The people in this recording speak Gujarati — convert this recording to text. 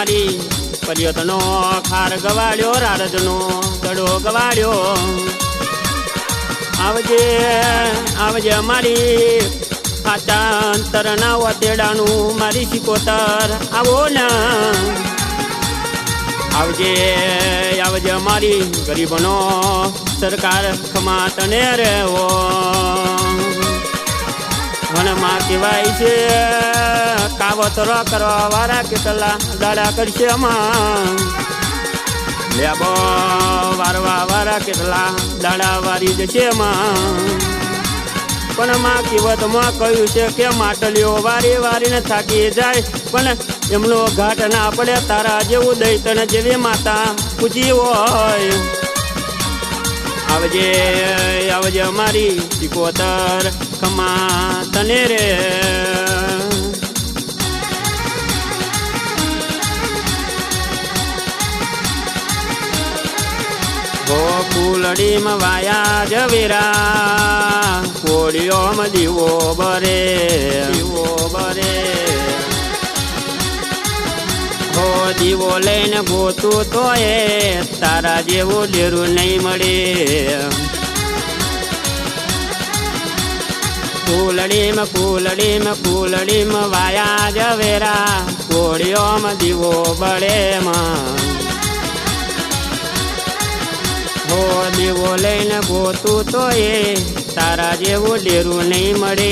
મારી પર્યટનો ખાર ગવાડ્યો રારજનો દડો ગવાડ્યો આવજે આવજે મારી આચા અંતર ના વતેડાનું મારી સિકોતર આવો ને આવજે આવજે મારી ગરીબનો સરકાર ખમા તને રેવો વનમાં કહેવાય છે કાવતરો કરવા વાળા કેટલા દાડા કરશે માં લેબો વારવા વાળા કેટલા દાડા વારી જશે માં પણ માં કહેવતમાં કહ્યું છે કે માટલીઓ વારી વારીને થાકી જાય પણ એમનો ઘાટ ના પડે તારા જેવું દઈ તને જેવી માતા પૂજી હોય આવજે આવજે મારી સિકોતર ખમા તને રે ફૂલડીમાં વાયા જવેરા કોળીઓમાં દીવો બરે હો દીવો લઈને ગોતું તો એ તારા જેવું ડેરું નહીં મળે ફૂલડીમાં વાયા જવેરા કોળીઓમાં દીવો બળે માં દીવો લઈને ગોતું તો એ તારા જેવું ડેરું નહીં મળે।